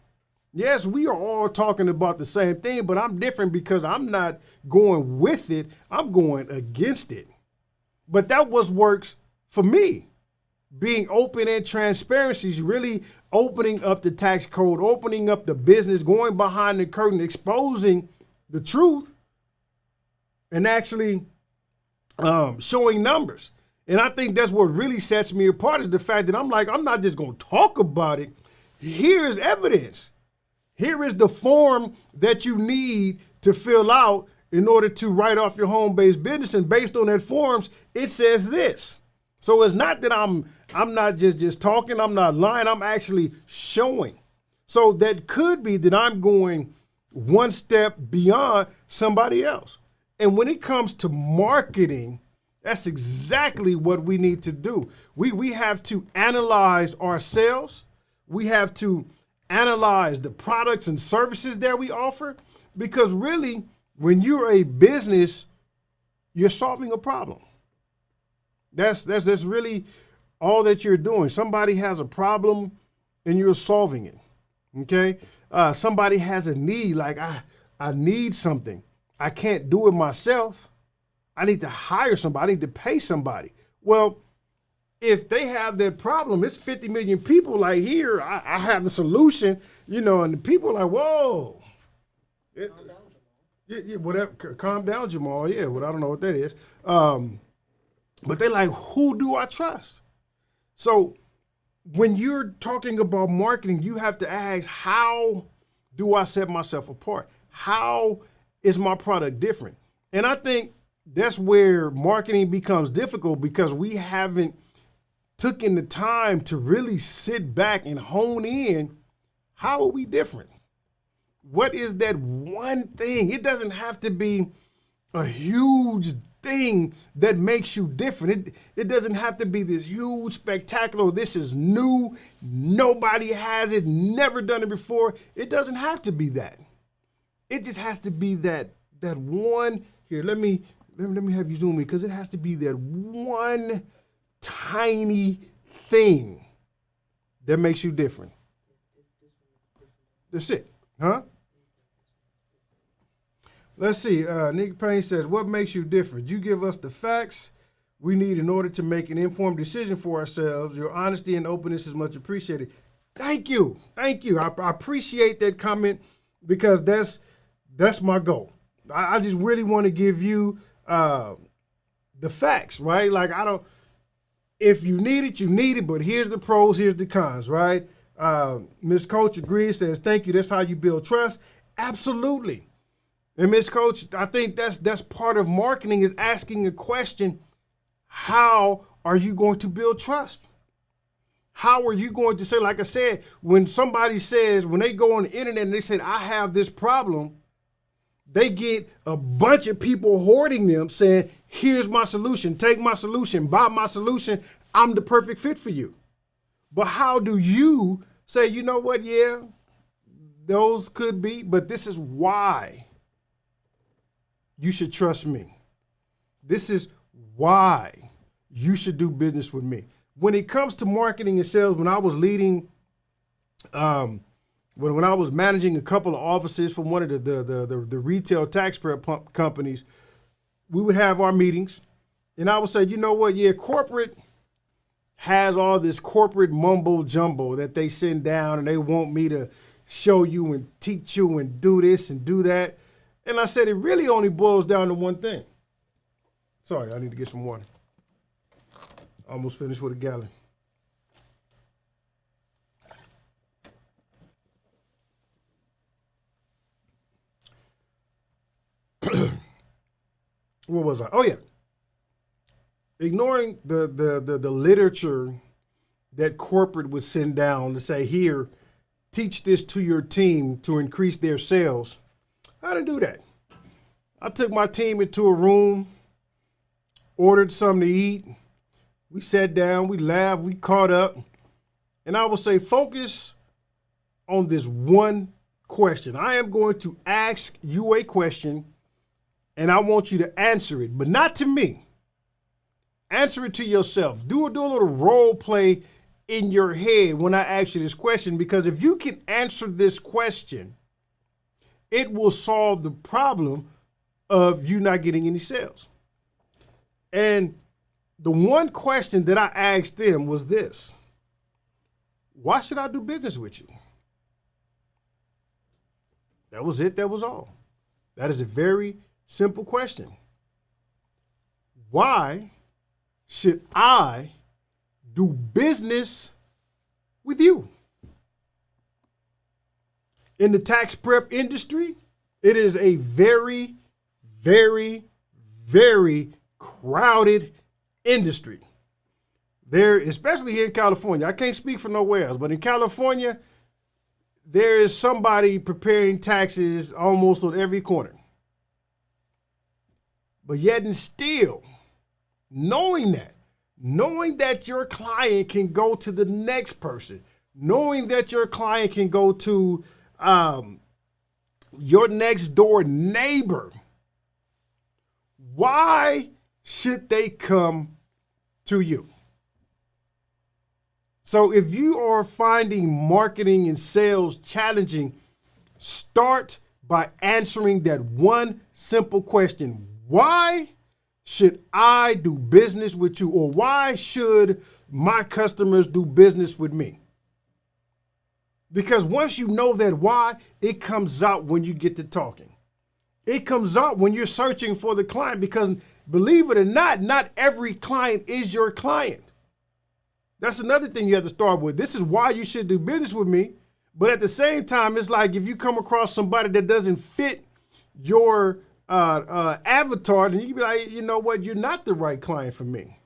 Yes, we are all talking about the same thing, but I'm different because I'm not going with it. I'm going against it. But that was works for me. Being open and transparency is really opening up the tax code, opening up the business, going behind the curtain, exposing the truth, and actually showing numbers. And I think that's what really sets me apart is the fact that I'm not just going to talk about it. Here's evidence. Here is the form that you need to fill out in order to write off your home-based business. And based on that forms, it says this. So it's not that I'm not just talking, I'm not lying, I'm actually showing. So that could be that I'm going one step beyond somebody else. And when it comes to marketing, that's exactly what we need to do. We have to analyze ourselves. We have to analyze the products and services that we offer, because really, when you're a business, you're solving a problem. That's really all that you're doing. Somebody has a problem and you're solving it. Okay? Somebody has a need, like I need something. I can't do it myself. I need to hire somebody. I need to pay somebody. Well, if they have that problem, it's 50 million people like here, I have the solution, and the people are like, whoa. Whatever. Calm down, Jamal. Yeah, well, I don't know what that is. But they're like, who do I trust? So when you're talking about marketing, you have to ask, how do I set myself apart? How is my product different? And I think that's where marketing becomes difficult, because we haven't taken the time to really sit back and hone in. How are we different? What is that one thing? It doesn't have to be a huge thing that makes you different. It doesn't have to be this huge, spectacular, this is new, nobody has it, never done it before. It doesn't have to be that. It just has to be that one. Here, let me have you zoom in, because it has to be that one tiny thing that makes you different. That's it, huh? Let's see. Nick Payne says, what makes you different? You give us the facts we need in order to make an informed decision for ourselves. Your honesty and openness is much appreciated. Thank you. Thank you. I appreciate that comment, because that's my goal. I just really want to give you the facts, right? Like, if you need it, you need it, but here's the pros, here's the cons, right? Ms. Coach agrees, says, thank you. That's how you build trust. Absolutely. And Ms. Coach, I think that's part of marketing, is asking a question. How are you going to build trust? How are you going to say, like I said, when somebody says, when they go on the internet and they say, I have this problem, they get a bunch of people hoarding them saying, here's my solution, take my solution, buy my solution, I'm the perfect fit for you. But how do you say, you know what, yeah, those could be, but this is why you should trust me. This is why you should do business with me. When it comes to marketing and sales, when I was leading, when I was managing a couple of offices for one of the retail tax prep companies, we would have our meetings, and I would say, you know what, yeah, corporate has all this corporate mumbo jumbo that they send down, and they want me to show you and teach you and do this and do that. And I said, it really only boils down to one thing. Sorry, I need to get some water. Almost finished with a gallon. What was I? Oh yeah. Ignoring the literature that corporate would send down to say, here, teach this to your team to increase their sales. I didn't do that. I took my team into a room, ordered something to eat. We sat down, we laughed, we caught up. And I will say, focus on this one question. I am going to ask you a question, and I want you to answer it, but not to me. Answer it to yourself. Do a little role play in your head when I ask you this question, because if you can answer this question, it will solve the problem of you not getting any sales. And the one question that I asked them was this: why should I do business with you? That was it. That was all. That is a very simple question. Why should I do business with you? In the tax prep industry, it is a very, very, very crowded industry. There, especially here in California, I can't speak for nowhere else, but in California, there is somebody preparing taxes almost on every corner. But yet and still, knowing that your client can go to the next person, knowing that your client can go to your next door neighbor, why should they come to you? So if you are finding marketing and sales challenging, start by answering that one simple question: why should I do business with you, or why should my customers do business with me? Because once you know that why, it comes out when you get to talking. It comes out when you're searching for the client, because believe it or not every client is your client. That's another thing you have to start with. This is why you should do business with me. But at the same time, it's like if you come across somebody that doesn't fit your avatar, then you can be like, you know what, you're not the right client for me.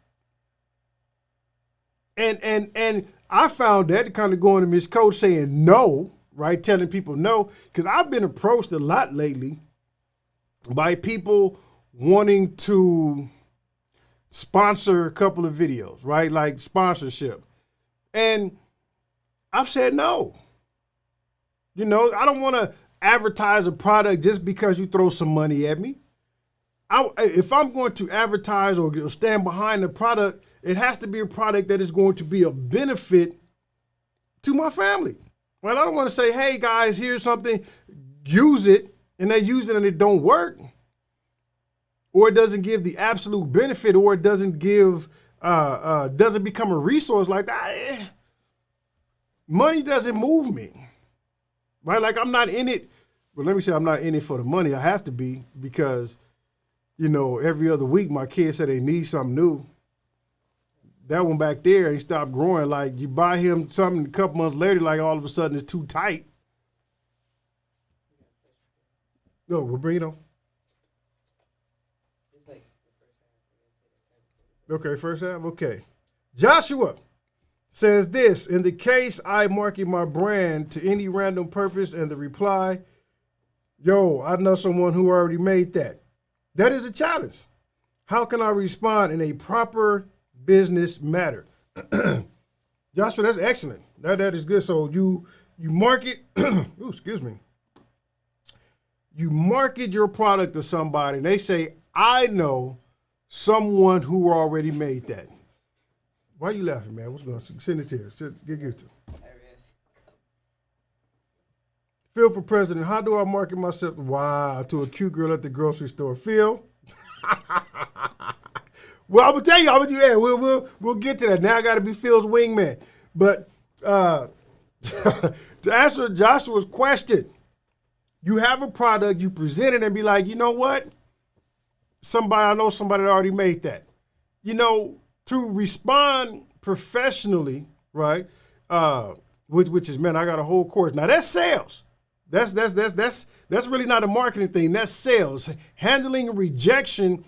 And I found that kind of going to Miss Coach saying no, right? Telling people no, because I've been approached a lot lately by people wanting to sponsor a couple of videos, right? Like sponsorship. And I've said no. You know, I don't want to advertise a product just because you throw some money at me. If I'm going to advertise or stand behind the product, it has to be a product that is going to be a benefit to my family. Well, I don't want to say, hey guys, here's something, use it, and they use it and it don't work, or it doesn't give the absolute benefit, or it doesn't give, doesn't become a resource like that. Money doesn't move me, right? Like I'm not in it. Well, let me say I'm not in it for the money. I have to be, because, you know, every other week my kids say they need something new. That one back there ain't stopped growing. Like you buy him something a couple months later, like all of a sudden it's too tight. No, we'll bring it on. Okay, first half, okay. Joshua says this: in the case I market my brand to any random purpose, and the reply, yo, I know someone who already made that. That is a challenge. How can I respond in a proper business matter? Joshua, that's excellent. That is good. So you market, ooh, excuse me. You market your product to somebody and they say, I know someone who already made that. Why are you laughing, man? What's going on? Send it here. Get to. Phil for president. How do I market myself? Wow, to a cute girl at the grocery store. Phil. Well, I'm gonna tell you. Yeah, we'll get to that. Now I got to be Phil's wingman. But to answer Joshua's question, you have a product, you present it, and be like, you know what? I know somebody that already made that. You know, to respond professionally, right? Which is, man, I got a whole course. Now that's sales. That's really not a marketing thing. That's sales. Handling rejection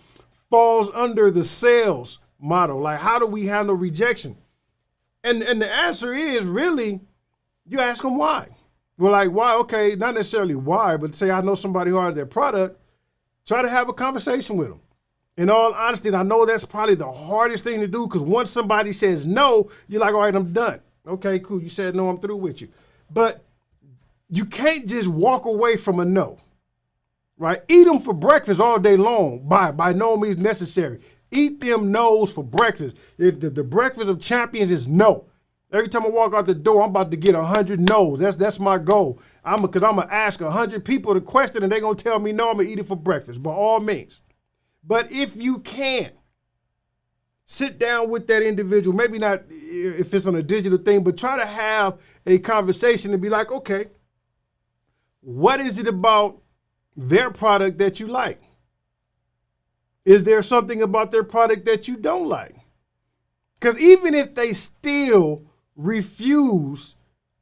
falls under the sales model. Like, how do we handle rejection? And the answer is really, you ask them why. Well, like, why? Okay, not necessarily why, but say I know somebody who has their product, try to have a conversation with them. In all honesty, and I know that's probably the hardest thing to do, because once somebody says no, you're like, all right, I'm done. Okay, cool, you said no, I'm through with you. But you can't just walk away from a no, right? Eat them for breakfast all day long, by no means necessary. Eat them no's for breakfast. If the breakfast of champions is no. Every time I walk out the door, I'm about to get 100 no's. That's my goal. Because I'm going to ask 100 people the question, and they're going to tell me no, I'm going to eat it for breakfast, by all means. But if you can, sit down with that individual, maybe not if it's on a digital thing, but try to have a conversation and be like, okay, what is it about their product that you like? Is there something about their product that you don't like? Because even if they still refuse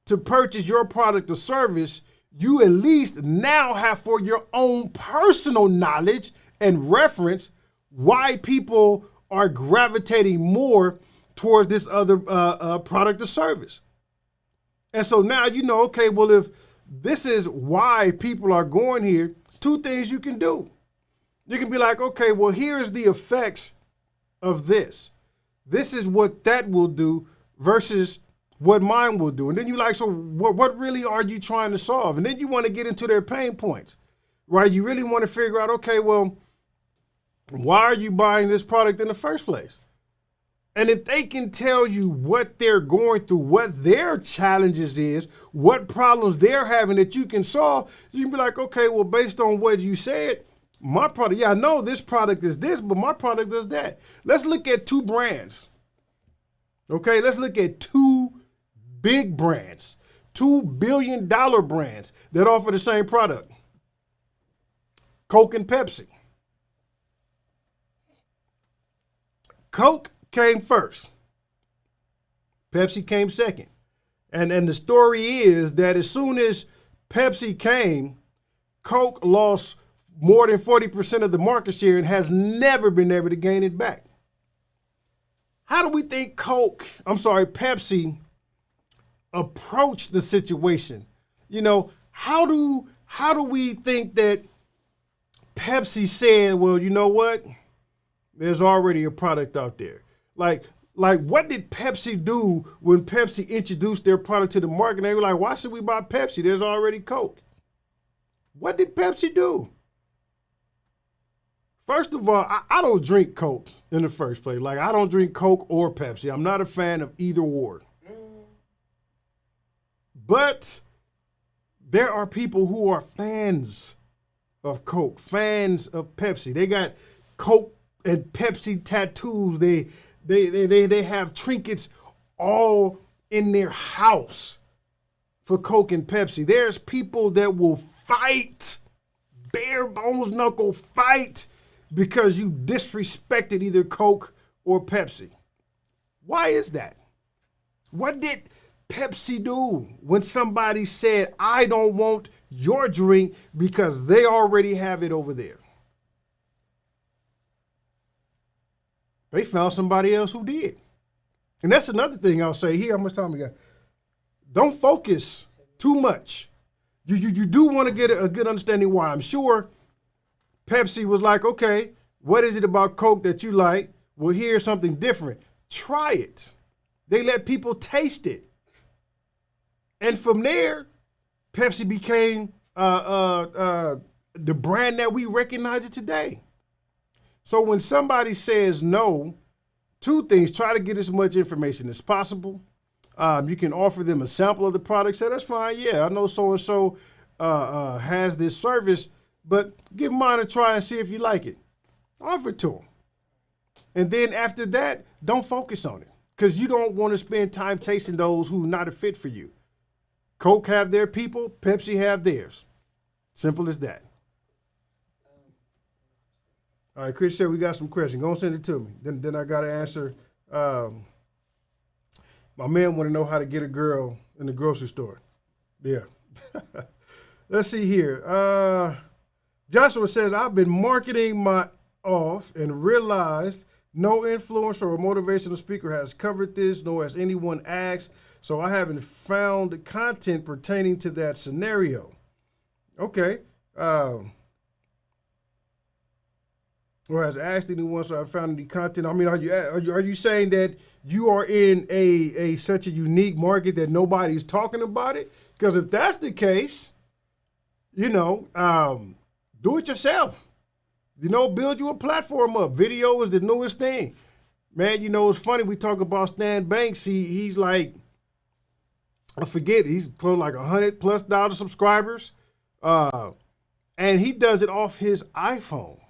to purchase your product or service, you at least now have, for your own personal knowledge and reference, why people are gravitating more towards this other product or service. And so now you know, okay, well, if this is why people are going here, two things you can do. You can be like, okay, well, here's the effects of this. This is what that will do versus what mine will do. And then you like, so what really are you trying to solve? And then you want to get into their pain points, right? You really want to figure out, okay, well, why are you buying this product in the first place? And if they can tell you what they're going through, what their challenges is, what problems they're having that you can solve, you can be like, okay, well, based on what you said, my product, yeah, I know this product is this, but my product does that. Let's look at two brands. Okay, let's look at two big brands, $2 billion brands that offer the same product. Coke and Pepsi. Coke came first. Pepsi came second. And the story is that as soon as Pepsi came, Coke lost more than 40% of the market share and has never been able to gain it back. How do we think Pepsi approached the situation? You know, how do we think that Pepsi said, well, you know what? There's already a product out there. Like what did Pepsi do when Pepsi introduced their product to the market? They were like, why should we buy Pepsi? There's already Coke. What did Pepsi do? First of all, I don't drink Coke in the first place. Like, I don't drink Coke or Pepsi. I'm not a fan of either or. But there are people who are fans of Coke, fans of Pepsi. They got Coke and Pepsi tattoos. They have trinkets all in their house for Coke and Pepsi. There's people that will fight, bare bones knuckle fight, because you disrespected either Coke or Pepsi. Why is that? What did Pepsi do when somebody said, I don't want your drink because they already have it over there? They found somebody else who did. And that's another thing I'll say here. How much time we got? Don't focus too much. You do want to get a good understanding why. I'm sure Pepsi was like, okay, what is it about Coke that you like? Well, here's something different. Try it. They let people taste it. And from there, Pepsi became the brand that we recognize it today. So when somebody says no, two things: try to get as much information as possible. You can offer them a sample of the product. Say, that's fine. Yeah, I know so-and-so has this service, but give mine a try and see if you like it. Offer it to them. And then after that, don't focus on it, because you don't want to spend time chasing those who are not a fit for you. Coke have their people, Pepsi have theirs. Simple as that. All right, Chris said we got some questions. Go and send it to me. Then I got to answer. My man want to know how to get a girl in the grocery store. Yeah. Let's see here. Joshua says, I've been marketing my off and realized no influencer or motivational speaker has covered this, nor has anyone asked. So I haven't found content pertaining to that scenario. Okay. Or has asked anyone, so I found any content. I mean, are you saying that you are in a such a unique market that nobody's talking about it? Because if that's the case, you know, do it yourself. You know, build you a platform up. Video is the newest thing. Man, you know, it's funny. We talk about Stan Banks. He's like, I forget, he's close to like $100+ subscribers. And he does it off his iPhone.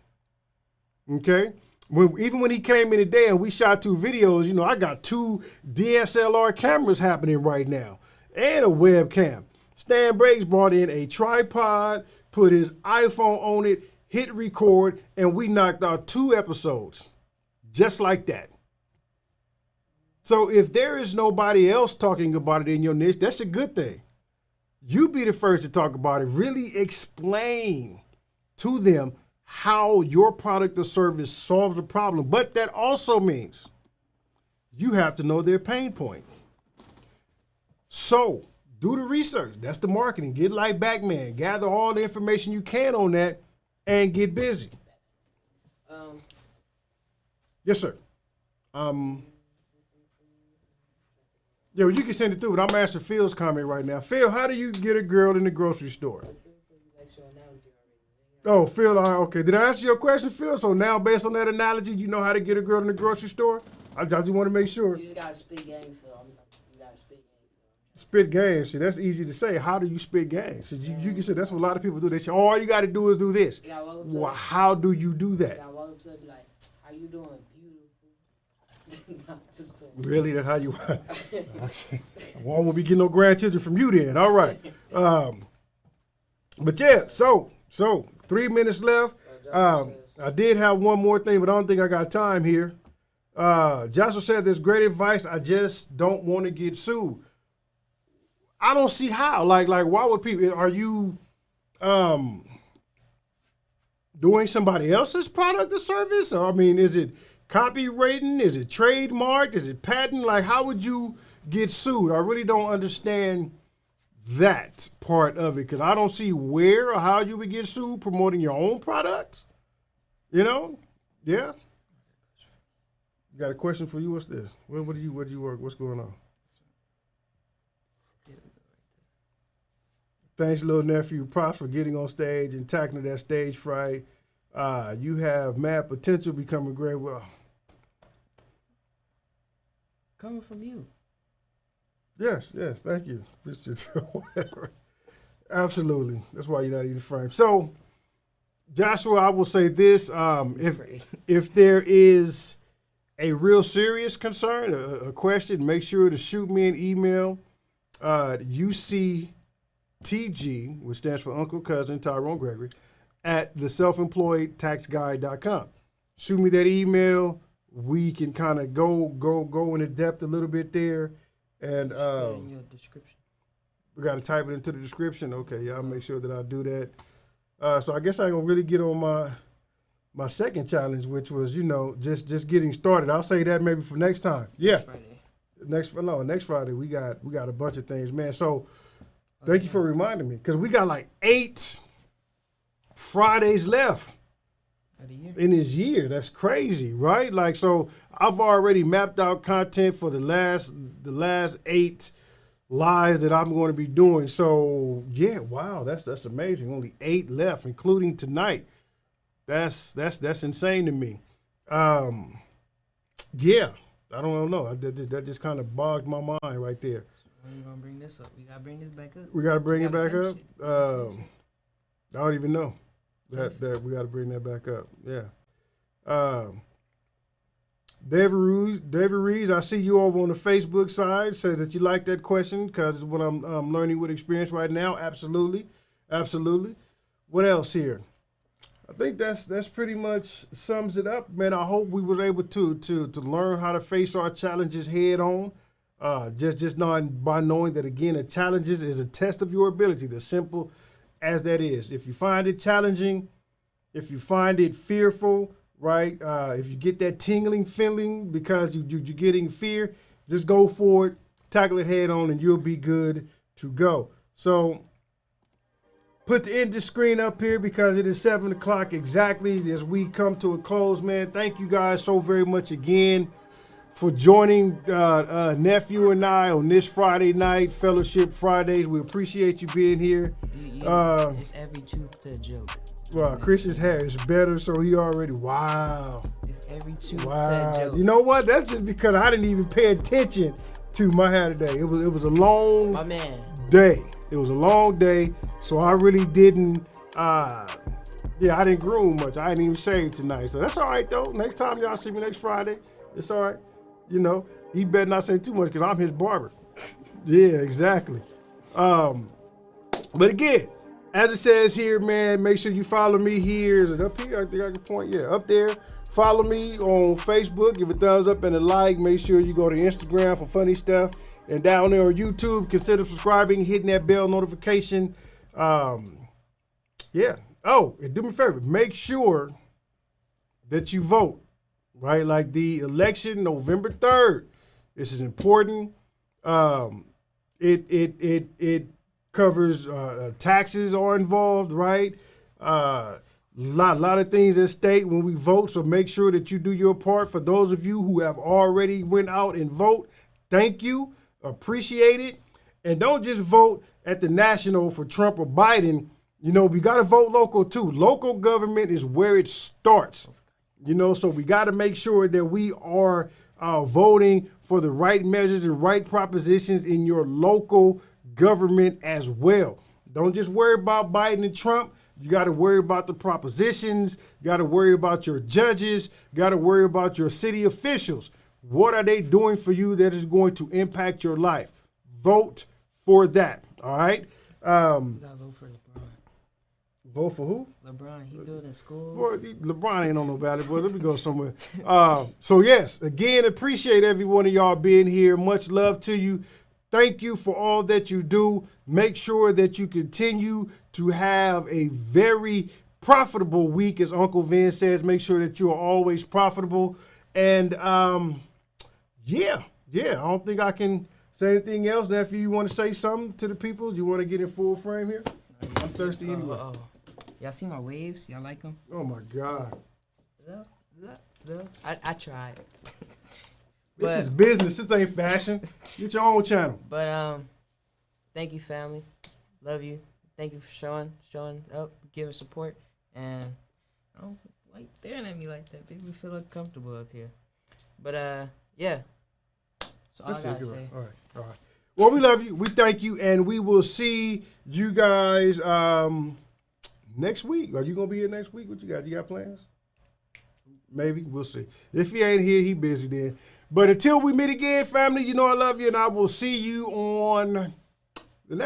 Okay? Even when he came in today and we shot 2 videos, you know, I got 2 DSLR cameras happening right now and a webcam. Stan Banks brought in a tripod, put his iPhone on it, hit record, and we knocked out 2 episodes just like that. So if there is nobody else talking about it in your niche, that's a good thing. You be the first to talk about it. Really explain to them how your product or service solves the problem. But that also means you have to know their pain point. So do the research. That's the marketing. Get like Batman. Gather all the information you can on that and get busy. Yes, sir. Yo, you can send it through, but I'm asking Phil's comment right now. Phil, how do you get a girl in the grocery store? Oh, Phil, okay. Did I answer your question, Phil? So now, based on that analogy, you know how to get a girl in the grocery store? I just want to make sure. You just got to spit game, Phil. You got to spit game. Spit game. See, that's easy to say. How do you spit game? So you can say that's what a lot of people do. They say, oh, all you got to do is do this. Well, how do you do that? You got to walk up to her and be like, how you doing? Beautiful. Really? That's how you want? I won't be getting no grandchildren from you then. All right. But yeah, so 3 minutes left. I did have one more thing, but I don't think I got time here. Joshua said there's great advice. I just don't want to get sued. I don't see how. Like why would people, are you doing somebody else's product or service? Or, I mean, is it copywriting? Is it trademarked? Is it patent? Like, how would you get sued? I really don't understand that part of it, because I don't see where or how you would get sued promoting your own product. You know? Yeah. Got a question for you. What's this? Where do you work? What's going on? Thanks, little nephew. Props for getting on stage and tackling that stage fright. You have mad potential becoming great. Well, coming from you. Yes, thank you. Absolutely. That's why you're not even framed. So, Joshua, I will say this. If there is a real serious concern, a question, make sure to shoot me an email. UCTG, which stands for Uncle Cousin Tyrone Gregory, at theselfemployedtaxguy.com. Shoot me that email. We can kind of go into depth a little bit there. And in your description. We got to type it into the description. Okay, yeah, I'll make sure that I do that. So I guess I ain't gonna really get on my second challenge, which was, just getting started. I'll say that maybe for next time. Yeah. Next Friday we got a bunch of things, man. So thank you for reminding me, because we got like 8 Fridays left in this year. That's crazy, right? Like, so I've already mapped out content for the last 8 lives that I'm going to be doing. So yeah, wow, that's amazing. Only 8 left, including tonight. That's insane to me. Yeah, I don't know. That just kind of bogged my mind right there. When are you gonna bring this up? We gotta bring this back up. We gotta bring it back up. I don't even know that we gotta bring that back up. Yeah. David Reeves, I see you over on the Facebook side. Says that you like that question because it's what I'm learning with experience right now. Absolutely. What else here? I think that's pretty much sums it up, man. I hope we were able to learn how to face our challenges head on. Just by knowing that, again, a challenge is a test of your ability. As simple as that is. If you find it challenging, if you find it fearful, right? If you get that tingling feeling because you're getting fear, just go for it, tackle it head on, and you'll be good to go. So put the end of the screen up here because it is 7 o'clock exactly as we come to a close, man. Thank you guys so very much again for joining nephew and I on this Friday night, Fellowship Fridays. We appreciate you being here. It's every truth to a joke. Well, Chris's hair is better, so he already, wow. It's every truth to a joke. You know what? That's just because I didn't even pay attention to my hair today. It was a long My man. day. It was a long day, so I really didn't, I didn't groom much. I didn't even shave tonight, so that's all right, though. Next time y'all see me next Friday, it's all right. You know, he better not say too much because I'm his barber. Yeah, exactly. But again, as it says here, man, make sure you follow me here. Is it up here? I think I can point. Yeah, up there. Follow me on Facebook. Give a thumbs up and a like. Make sure you go to Instagram for funny stuff. And down there on YouTube, consider subscribing, hitting that bell notification. Yeah. Oh, and do me a favor. Make sure that you vote. Right, like the election, November 3rd. This is important. It covers taxes are involved, right? Lot of things at stake when we vote. So make sure that you do your part. For those of you who have already went out and vote, thank you, appreciate it, and don't just vote at the national for Trump or Biden. You know, we got to vote local too. Local government is where it starts. You know, so we got to make sure that we are voting for the right measures and right propositions in your local government as well. Don't just worry about Biden and Trump. You got to worry about the propositions. You got to worry about your judges. You got to worry about your city officials. What are they doing for you that is going to impact your life? Vote for that. All right. You gotta vote for LeBron. Vote for who? LeBron, he building schools. Boy, LeBron ain't know about it, boy. Let me go somewhere. So, yes, again, appreciate every one of y'all being here. Much love to you. Thank you for all that you do. Make sure that you continue to have a very profitable week, as Uncle Vin says. Make sure that you are always profitable. And, yeah, I don't think I can say anything else. Now, if you want to say something to the people, you want to get in full frame here? I'm thirsty anyway. Y'all see my waves? Y'all like them? Oh, my God. I tried. This is business. This ain't fashion. Get your own channel. But thank you, family. Love you. Thank you for showing up, giving support. And I don't why you staring at me like that. Make me feel uncomfortable up here. But yeah. So all I gotta say. All right. Well, we love you. We thank you, and we will see you guys next week. Are you gonna be here next week? What you got? You got plans? Maybe. We'll see. If he ain't here, he busy then. But until we meet again, family, you know I love you, and I will see you on the next